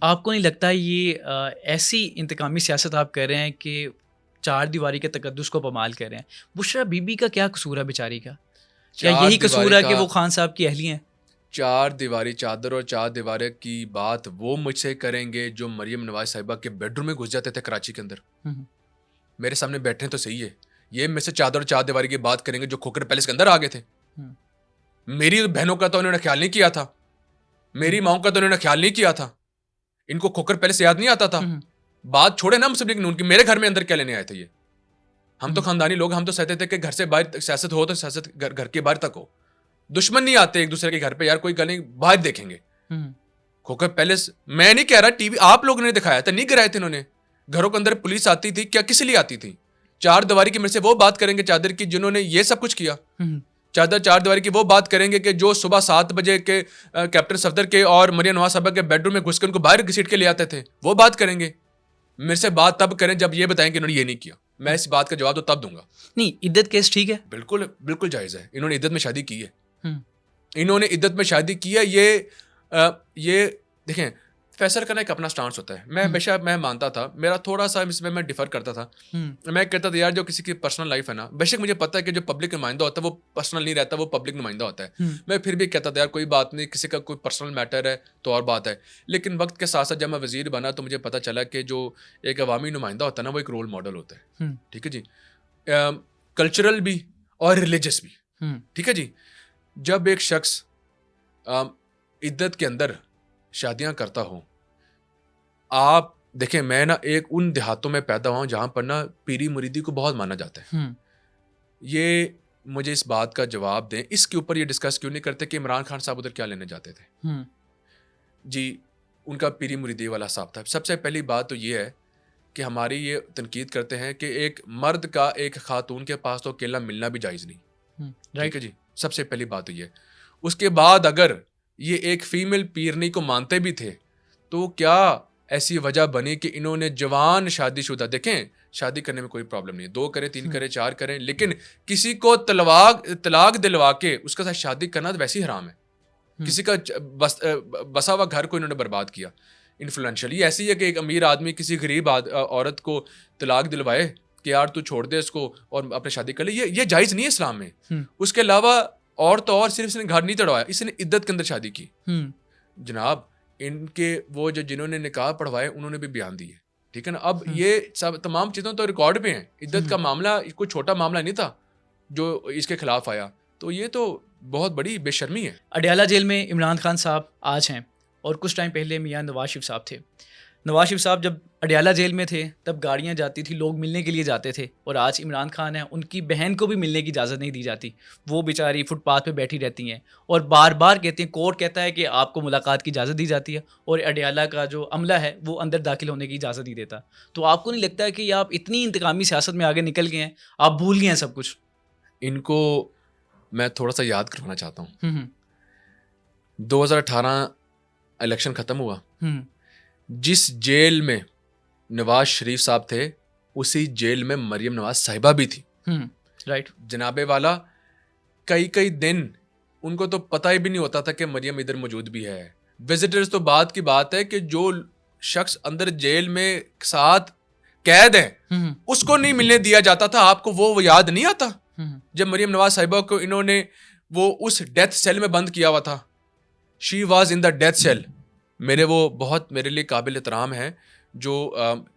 आपको नहीं लगता ये ऐसी इंतकामी सियासत आप कर रहे हैं कि चार दीवारी के तकद्दुस को पमाल कर रहे हैं? बुशरा बीबी का क्या कसूर है बेचारी का? क्या चार यही कसूर दीवारी है का कि वो खान साहब की अहली हैं? चार दीवारी चादर और चार दीवारी की बात वो मुझसे करेंगे जो मरियम नवाज साहिबा के बेडरूम में घुस जाते थे कराची के अंदर। हुँ, मेरे सामने बैठे हैं तो सही है। ये मेरे से चादर और चार दीवारी की बात करेंगे जो खोखर पैलेस के अंदर आ गए थे। हुँ, मेरी बहनों का तो उन्होंने ख्याल नहीं किया था, हुँ, मेरी माओ का तो उन्होंने ख्याल नहीं किया था। इनको खोखर पैलेस याद नहीं आता था। हुँ, बात छोड़े ना मुस्लिम लीग नून की, मेरे घर में अंदर क्या लेने आए थे ये? हम तो हुँ, खानदानी लोग, हम तो सहते थे कि घर से बाहर सियासत हो तो सियासत घर के बाहर तक हो। दुश्मन नहीं आते एक दूसरे के घर पे यार, कोई गली बाहर देखेंगे। हुँ, खोखर पैलेस मैं नहीं कह रहा, टीवी आप लोगों ने दिखाया था, नहीं गिराए थे इन्होंने। घरों के अंदर पुलिस आती थी क्या, किस लिए आती थी? चार दीवारी की मेरे से वो बात करेंगे चादर की जिन्होंने ये सब कुछ किया। हुँ, चादर चार दीवारी की वो बात करेंगे कि जो सुबह 7 बजे के कैप्टन सफदर के और मरियम नवाज साहबा के बेडरूम में घुसकर उनको बाहर घसीट के ले आते थे, वो बात करेंगे। मेरे से बात तब करें जब ये बताएं कि इन्होंने ये नहीं किया। मैं हुँ। इस बात का जवाब तो तब दूंगा। नहीं, इद्दत केस ठीक है। बिल्कुल बिल्कुल जायज़ है, इन्होंने इद्दत में शादी की है। हुँ, इन्होंने इद्दत में शादी की है। ये देखें, फैसल करना एक अपना स्टांस होता है। मैं हुँ, बेशक मैं मानता था, मेरा थोड़ा सा इसमें मैं डिफर करता था। हुँ, मैं कहता था यार जो किसी की पर्सनल लाइफ है ना, बेशक मुझे पता है कि जो पब्लिक नुमाइंदा होता है वो पर्सनल नहीं रहता, वो पब्लिक नुमाइंदा होता है। हुँ, मैं फिर भी कहता था यार कोई बात नहीं, किसी का कोई पर्सनल मैटर है तो और बात है। लेकिन वक्त के साथ साथ जब मैं वजीर बना तो मुझे पता चला कि जो एक अवामी नुमाइंदा होता है ना, वो एक रोल मॉडल होता है। हुँ, ठीक है जी। कल्चरल भी और रिलीजियस भी। हुँ, ठीक है जी। जब एक शख्स अम, इद्दत के अंदर शादियां करता हो, आप देखें, मैं ना एक उन देहातों में पैदा हुआ हूं जहां पर ना पीरी मुरीदी को बहुत माना जाता है। हुँ, ये मुझे इस बात का जवाब दें, इसके ऊपर ये डिस्कस क्यों नहीं करते कि इमरान खान साहब उधर क्या लेने जाते थे? हुँ, जी, उनका पीरी मुरीदी वाला साहब था। सबसे पहली बात तो ये है कि हमारी ये तनकीद करते हैं कि एक मर्द का एक खातून के पास तो अकेला मिलना भी जायज़ नहीं। हुँ, ठीक राइट। है जी। सबसे पहली बात तो ये। उसके बाद अगर ये एक फीमेल पीरनी को मानते भी थे, तो क्या ऐसी वजह बनी कि इन्होंने जवान शादीशुदा, देखें शादी करने में कोई प्रॉब्लम नहीं है, 2 करें, 3 हुँ, करें, 4 करें, लेकिन किसी को तलाक दिलवा के उसके साथ शादी करना तो वैसे ही हराम है। हुँ, किसी का बसा हुआ घर को इन्होंने बर्बाद किया इन्फ्लुएंशियली। ऐसी ही है कि एक अमीर आदमी किसी गरीब औरत को तलाक दिलवाए कि यार तू छोड़ दे इसको और अपने शादी कर ले, ये जायज़ नहीं है इस्लाम में। हुँ, उसके अलावा और तो और सिर्फ इसने घर नहीं तड़वाया, इसने इद्दत के अंदर शादी की। हुँ, जनाब, इनके वो जो जिन्होंने निकाह पढ़वाए उन्होंने भी बयान दिए। ठीक है ना? अब हुँ, ये सब तमाम चीज़ें तो रिकॉर्ड पे हैं। इद्दत हुँ। का मामला कोई छोटा मामला नहीं था जो इसके खिलाफ आया। तो ये तो बहुत बड़ी बेशर्मी है। अडयाला जेल में इमरान खान साहब आज हैं और कुछ टाइम पहले मियाँ नवाज शरीफ साहब थे। नवाज शरीफ साहब जब अडयाला जेल में थे तब गाड़ियाँ जाती थी, लोग मिलने के लिए जाते थे और आज इमरान खान हैं, उनकी बहन को भी मिलने की इजाज़त नहीं दी जाती। वो बेचारी फुटपाथ पे बैठी रहती हैं और बार-बार कहती हैं, कोर्ट कहता है कि आपको मुलाकात की इजाज़त दी जाती है और अडयाला का जो अमला है वो अंदर दाखिल होने की इजाज़त नहीं देता। तो आपको नहीं लगता है कि आप इतनी इंतकामी सियासत में आगे निकल गए हैं, आप भूल गए हैं सब कुछ? इनको मैं थोड़ा-सा याद करवाना चाहता हूँ। हुँ, हुँ। 2018 इलेक्शन खत्म हुआ। हुँ, जिस जेल में नवाज शरीफ साहब थे, उसी जेल में मरियम नवाज साहिबा भी थी। हुँ, राइट। जनाबे वाला, कई-कई दिन उनको तो पता ही भी नहीं होता था कि मरियम इधर मौजूद भी है। विजिटर्स तो बात की बात है कि जो शख्स अंदर जेल में साथ कैद है, हुँ, हुँ, उसको नहीं मिलने दिया जाता था। आपको वो याद नहीं आता? हुँ, जब मरियम नवाज साहिबा को इन्होंने वो उस डेथ सेल में बंद किया हुआ था। She was in the death cell. वो बहुत मेरे लिए काबिल एहतराम है जो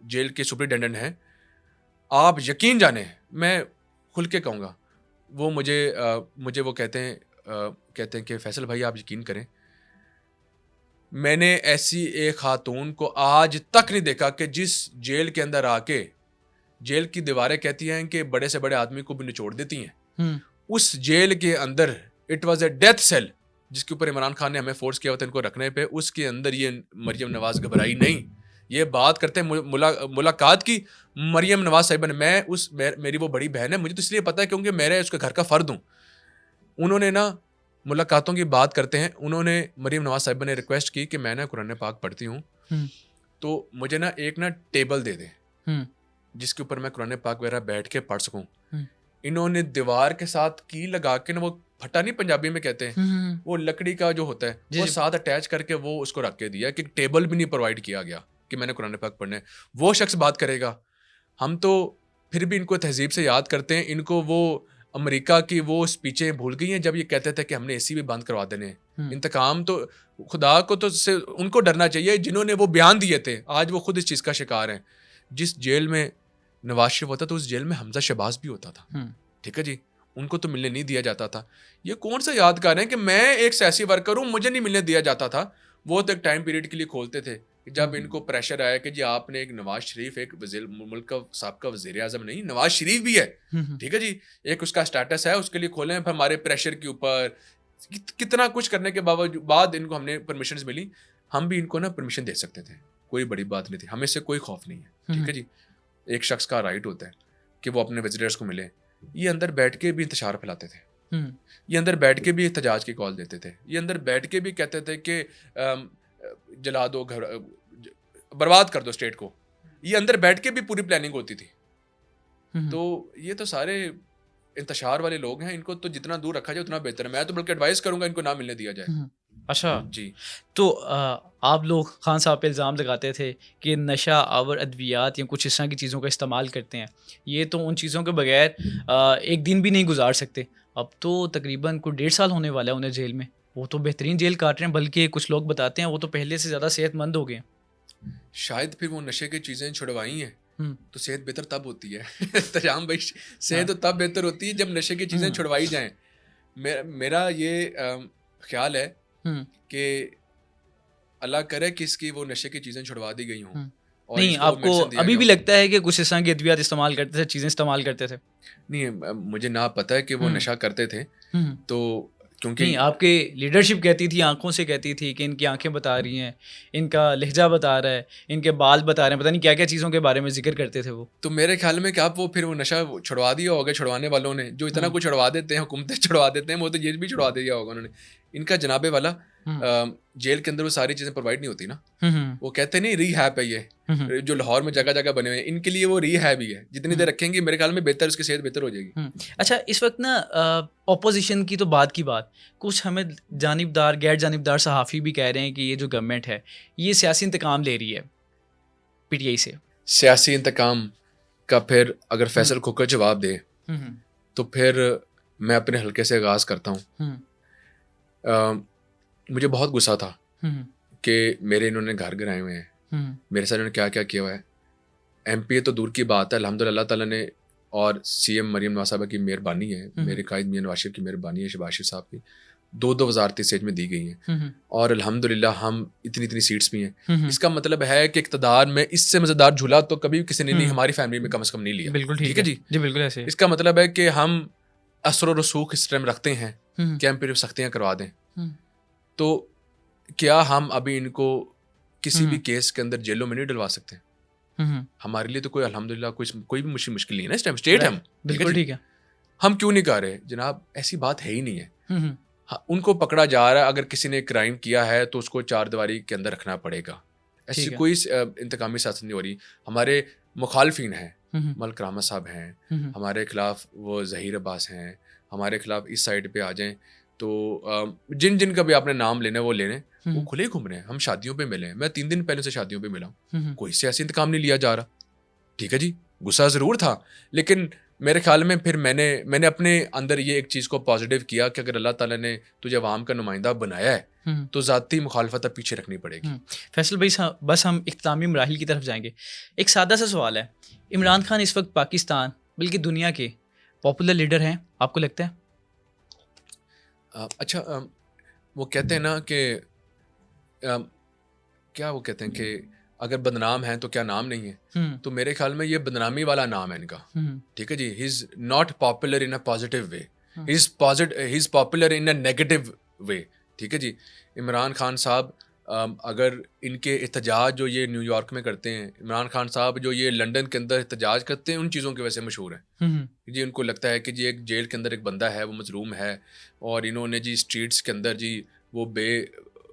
जेल के सुपरिटेंडेंट हैं। आप यकीन जाने, मैं खुल के कहूँगा, वो मुझे वो कहते हैं कि फैसल भाई आप यकीन करें, मैंने ऐसी एक खातून को आज तक नहीं देखा कि जिस जेल के अंदर आके जेल की दीवारें कहती हैं कि बड़े से बड़े आदमी को भी निचोड़ देती हैं। हुँ, उस जेल के अंदर it was a death cell जिसके ऊपर इमरान खान ने हमें फोर्स किया था इनको रखने पे, उसके अंदर ये मरियम नवाज घबराई नहीं। ये बात करते हैं मुलाकात की मरियम नवाज साहिबा ने। मेरी वो बड़ी बहन है, मुझे तो इसलिए पता है क्योंकि मेरे उसके घर का फर्द हूँ। उन्होंने ना मुलाकातों की बात करते हैं, उन्होंने मरियम नवाज साहिबा ने रिक्वेस्ट की कि मैं ना कुरान पाक पढ़ती हूँ, हुँ, तो मुझे ना एक ना टेबल दे दें हुँ, जिसके ऊपर मैं कुरान पाक वगैरह बैठ के पढ़ सकूँ। हुँ, इन्होंने दीवार के साथ की लगा के ना वो फट्टा नहीं पंजाबी में कहते हैं, वो लकड़ी का जो होता है वो साथ अटैच करके वो उसको रख के दिया कि टेबल भी नहीं प्रोवाइड किया गया कि मैंने कुरान पाक पढ़ना है, वो शख्स बात करेगा। हम तो फिर भी इनको तहजीब से याद करते हैं। इनको वो अमेरिका की वो स्पीचें भूल गई हैं जब ये कहते थे कि हमने एसी भी बंद करवा देने हैं। इंतकाम तो खुदा को तो से उनको डरना चाहिए जिन्होंने वो बयान दिए थे, आज वो खुद इस चीज़ का शिकार हैं। जिस जेल में नवाज शरीफ होता था उस जेल में हमजा शहबाज भी होता था, ठीक है जी, उनको तो मिलने नहीं दिया जाता था। ये कौन सा याद कर रहे हैं कि मैं एक सियासी वर्कर हूँ, मुझे नहीं मिलने दिया जाता था। वो तो एक टाइम पीरियड के लिए खोलते थे जब इनको प्रेशर आया कि जी आपने एक नवाज शरीफ एक वज़ीर मुल्क का साबका वज़ीर आज़म नहीं, नवाज शरीफ भी है, ठीक है जी, एक उसका स्टेटस है, उसके लिए खोले हैं। हमारे प्रेशर के ऊपर कितना कुछ करने के बाद इनको हमने परमिशन मिली। हम भी इनको ना परमिशन दे सकते थे, कोई बड़ी बात नहीं थी, हमें से कोई खौफ नहीं है, ठीक है जी। एक शख्स का राइट होता है कि वो अपने विजिटर्स को मिले। ये अंदर बैठ के भी इंतशार फैलाते थे, ये अंदर बैठ के भी एहतजाज की कॉल देते थे, ये अंदर बैठ के भी कहते थे कि जला दो, घर बर्बाद कर दो स्टेट को। ये अंदर बैठ के भी पूरी प्लानिंग होती थी। तो ये तो सारे इंतशार वाले लोग हैं, इनको तो जितना दूर रखा जाए उतना बेहतर है। मैं तो बल्कि एडवाइस करूंगा इनको ना मिलने दिया जाए। अच्छा जी, तो आप लोग खान साहब पे इल्ज़ाम लगाते थे कि नशा आवर अद्वियात या कुछ इस तरह की चीज़ों का इस्तेमाल करते हैं, ये तो उन चीज़ों के बगैर एक दिन भी नहीं गुजार सकते। अब तो तकरीबन कोई 1.5 साल होने वाला है उन्हें जेल में। वो तो बेहतरीन जेल काट रहे हैं, बल्कि कुछ लोग बताते हैं वो तो पहले से ज़्यादा सेहतमंद हो गए हैं। शायद फिर वो नशे की चीज़ें छुड़वाई हैं तो सेहत बेहतर तब होती है। तजाम भाई, सेहत तो तब बेहतर होती है जब नशे की चीज़ें छुड़वाई जाएं। मेरा ये ख्याल है कि अल्लाह करे कि इसकी वो नशे की चीज़ें छुड़वा दी गई हों। नहीं, आपको अभी भी लगता है कि कुछ इस तरह की अद्वियात इस्तेमाल करते थे, चीज़ें इस्तेमाल करते थे? नहीं, मुझे ना पता है कि वो नशा करते थे, तो क्योंकि नहीं, आपके लीडरशिप कहती थी, आंखों से कहती थी कि इनकी आंखें बता रही हैं, इनका लहजा बता रहा है, इनके बाल बता रहे हैं, पता नहीं क्या क्या चीज़ों के बारे में जिक्र करते थे वो। तो मेरे ख्याल में कि आप वो फिर वो नशा छुड़वा दिया होगा छुड़वाने वालों ने, जो इतना कुछ छुड़वा देते हैं, हुकूमतें छुड़वा देते हैं, वो तो ये भी छुड़वा दिया होगा उन्होंने। इनका जनाबे वाला जेल के अंदर वो सारी चीज़ें प्रोवाइड नहीं होती ना, वो कहते नहीं रिहैब है ये, जो लाहौर में जगह जगह बने हुए हैं, इनके लिए वो रिहैब ही है। जितनी देर रखेंगे मेरे ख्याल में बेहतर, उसकी सेहत बेहतर हो जाएगी। अच्छा, इस वक्त ना अपोजिशन की तो बात की बात, कुछ हमें जानिबदार गैर जानिबदार सहाफ़ी भी कह रहे हैं कि ये जो गवर्नमेंट है ये सियासी इंतकाम ले रही है PTI से। सियासी इंतकाम का फिर अगर फैसल खोकर जवाब दे तो फिर मैं अपने हल्के से आगाज़ करता हूँ। मुझे बहुत गुस्सा था कि मेरे इन्होंने घर गिराए हुए हैं, मेरे साथ इन्होंने क्या क्या किया हुआ है। MPA तो दूर की बात है, अल्हम्दुलिल्लाह ताला ने और CM मरियम नवाज साहबा की मेहरबानी है, मेरे कायद मियां नवाज शरीफ की मेहरबानी है, शहबाज शरीफ साहब की 2 वजारती स्टेज में दी गई हैं और अल्हम्दुलिल्लाह हम इतनी सीट्स भी हैं। इसका मतलब है कि इक़्तिदार में इससे मज़ेदार झूला तो कभी किसी ने नहीं हमारी फैमिली में कम से कम नहीं लिया। बिल्कुल ठीक है जी, बिल्कुल ऐसे। इसका मतलब है कि हम असर रसूख इस टाइम रखते हैं कि हम फिर सख्तियाँ करवा दें। तो क्या हम अभी इनको किसी भी केस के अंदर जेलों में नहीं डलवा सकते? हमारे लिए तो कोई अल्हम्दुलिल्लाह कोई भी मुश्किल नहीं है ना इस टाइम, स्टेट है हम, बिल्कुल ठीक है। हम क्यों नहीं कर रहे जनाब? ऐसी बात है ही नहीं है। उनको पकड़ा जा रहा है, अगर किसी ने क्राइम किया है तो उसको 4 दीवारी के अंदर रखना पड़ेगा। ऐसी कोई इंतकामी सियासत नहीं हो रही। हमारे मुखालफिन हैं, मलिक रहमत साहब हैं, हमारे खिलाफ वो ज़हीर अब्बास हैं, हमारे खिलाफ इस साइड पे आ जाएं तो जिन जिन का भी आपने नाम लेना है वो लेने, वो खुले घूम रहे हैं। हम शादियों पे मिले हैं, मैं 3 दिन पहले से शादियों पे मिला हूँ, कोई सियासी इंतकाम नहीं लिया जा रहा। ठीक है जी, गुस्सा ज़रूर था, लेकिन मेरे ख्याल में फिर मैंने अपने अंदर ये एक चीज़ को पॉजिटिव किया कि अगर अल्लाह ताला ने तुझे अवाम का नुमाइंदा बनाया है तो ज़ाती मुखालफत अब पीछे रखनी पड़ेगी। फैसल भाई, बस हम इख्तितामी मराहिल की तरफ जाएंगे। एक सादा सा सवाल है, इमरान खान इस वक्त पाकिस्तान बल्कि दुनिया के पॉपुलर लीडर हैं, आपको लगता है? अच्छा, वो कहते हैं ना कि क्या वो कहते हैं कि अगर बदनाम है तो क्या नाम नहीं है? तो मेरे ख्याल में ये बदनामी वाला नाम है इनका। ठीक है जी, he is not popular in a positive way, he is popular in a negative way. ठीक है जी, इमरान खान साहब अगर इनके एहतजाज जो ये न्यूयॉर्क में करते हैं, इमरान खान साहब जो ये लंदन के अंदर एहतजाज करते हैं, उन चीज़ों की वजह से मशहूर हैं जी। उनको लगता है कि जी एक जेल के अंदर एक बंदा है, वो मजलूम है और इन्होंने जी स्ट्रीट्स के अंदर जी वो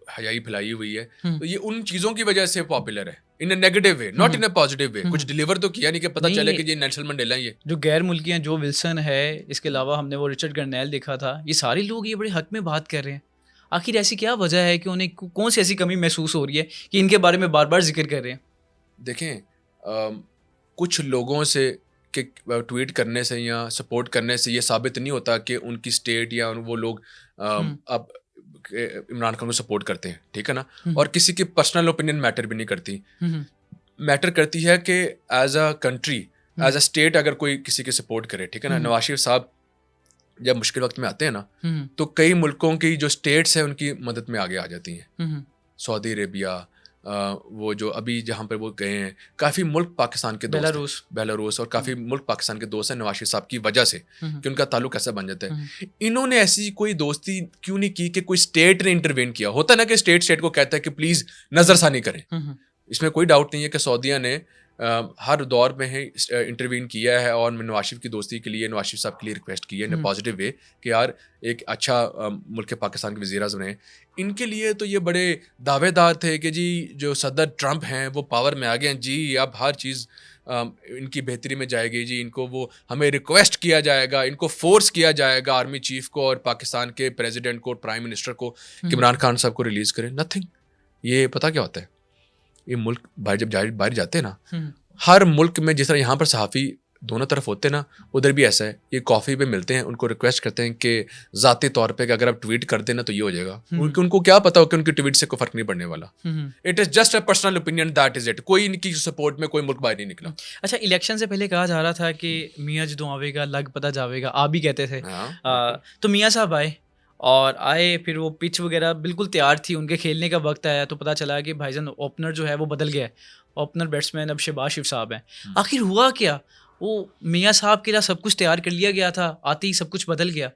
हयाई फैलाई हुई है, तो ये उन चीज़ों की वजह से पॉपुलर है। In a negative way, not in a positive way. कुछ डिलीवर तो किया नहीं कि पता नहीं, चले कि ये नेल्सन मंडेला ही है। जो गैर मुल्की हैं, जो विल्सन है, इसके अलावा हमने वो रिचर्ड गर्नैल देखा था, ये सारे लोग ये बड़े हक में बात कर रहे हैं। आखिर ऐसी क्या वजह है कि उन्हें कौन सी ऐसी कमी महसूस हो रही है कि इनके बारे में बार बार जिक्र कर रहे हैं? देखें, कुछ लोगों से कि ट्वीट करने से या सपोर्ट करने से ये साबित नहीं होता कि उनकी स्टेट या वो लोग अब इमरान खान को सपोर्ट करते हैं, ठीक है ना। और किसी की पर्सनल ओपिनियन मैटर भी नहीं करती। मैटर करती है कि as a country, as a state अगर कोई किसी की सपोर्ट करे, ठीक है ना। नवाज शरीफ साहब जब मुश्किल वक्त में आते हैं ना, तो कई मुल्कों की जो स्टेट्स हैं उनकी मदद में आगे आ जाती हैं। सऊदी अरेबिया, वो जो अभी जहाँ पर वो गए हैं, काफ़ी मुल्क पाकिस्तान के दोस्त, बेलारूस, और काफ़ी मुल्क पाकिस्तान के दोस्त हैं नवाज शरीफ साहब की वजह से कि उनका ताल्लुक ऐसा बन जाता है। इन्होंने ऐसी कोई दोस्ती क्यों नहीं की कि कोई स्टेट ने इंटरवेन किया? होता ना कि स्टेट को कहता है कि प्लीज़ नज़रसानी करें। इसमें कोई डाउट नहीं है कि सऊदीया ने हर दौर में ही इंटरवीन किया है, और नवाज शरीफ की दोस्ती के लिए, नवाज शरीफ साहब के लिए रिक्वेस्ट की है इन पॉजिटिव वे कि यार एक अच्छा मुल्क पाकिस्तान के वज़ीर-ए-आज़म रहे। इनके लिए तो ये बड़े दावेदार थे कि जी जो सदर ट्रंप हैं वो पावर में आ गए हैं जी, अब हर चीज़ इनकी बेहतरी में जाएगी जी, इनको वो हमें रिक्वेस्ट किया जाएगा, इनको फोर्स किया जाएगा आर्मी चीफ को और पाकिस्तान के प्रेसिडेंट को, प्राइम मिनिस्टर को कि इमरान खान साहब को रिलीज़ करें। नथिंग। ये पता क्या होता है, ये मुल्क बाहर जाते हैं ना, हर मुल्क में जिस तरह यहाँ पर सहाफ़ी दोनों तरफ होते हैं ना, उधर भी ऐसा है। ये कॉफ़ी पे मिलते हैं, उनको रिक्वेस्ट करते हैं कि ज़ाती तौर पे कि अगर आप ट्वीट कर देना तो ये हो जाएगा। उनको क्या पता हो कि उनकी ट्वीट से कोई फ़र्क नहीं पड़ने वाला। It is just a personal opinion, that is it. कोई इनकी सपोर्ट में कोई मुल्क बाहर नहीं निकला। अच्छा, इलेक्शन से पहले कहा जा रहा था कि मियाँ जदों आवेगा लग पता जावेगा, आप भी कहते थे। तो मियाँ साहब आए और आए, फिर वो पिच वगैरह बिल्कुल तैयार थी, उनके खेलने का वक्त आया तो पता चला कि भाईजान ओपनर जो है वो बदल गया है। ओपनर बैट्समैन अब शहबाज शरीफ साहब हैं। आखिर हुआ क्या? वो मियाँ साहब के लिए सब कुछ तैयार कर लिया गया था, आते ही सब कुछ बदल गया?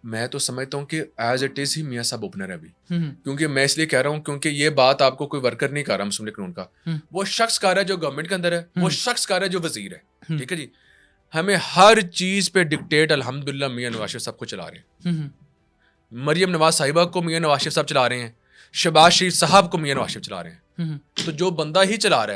मैं तो समझता हूँ कि एज इट इज़ ही मियाँ साहब ओपनर है अभी। क्योंकि मैं इसलिए कह रहा हूँ क्योंकि ये बात आपको कोई वर्कर नहीं कर रहा मुस्लिम लीग नून का, वो शख्स कर रहा है जो गवर्नमेंट के अंदर है, वो शख्स कर रहा है जो वजीर है, ठीक है जी। हमें हर चीज़ पे डिक्टेट अल्हम्दुलिल्लाह मियाँ नवाज शरीफ साहब को चला रहे हैं। मरियम नवाज साहिबा को मियाँ नवाज शरीफ साहब चला रहे हैं, शहबाज शरीफ साहब को मियाँ नवाज शरीफ चला रहे हैं। तो जो बंदा ही चला रहा है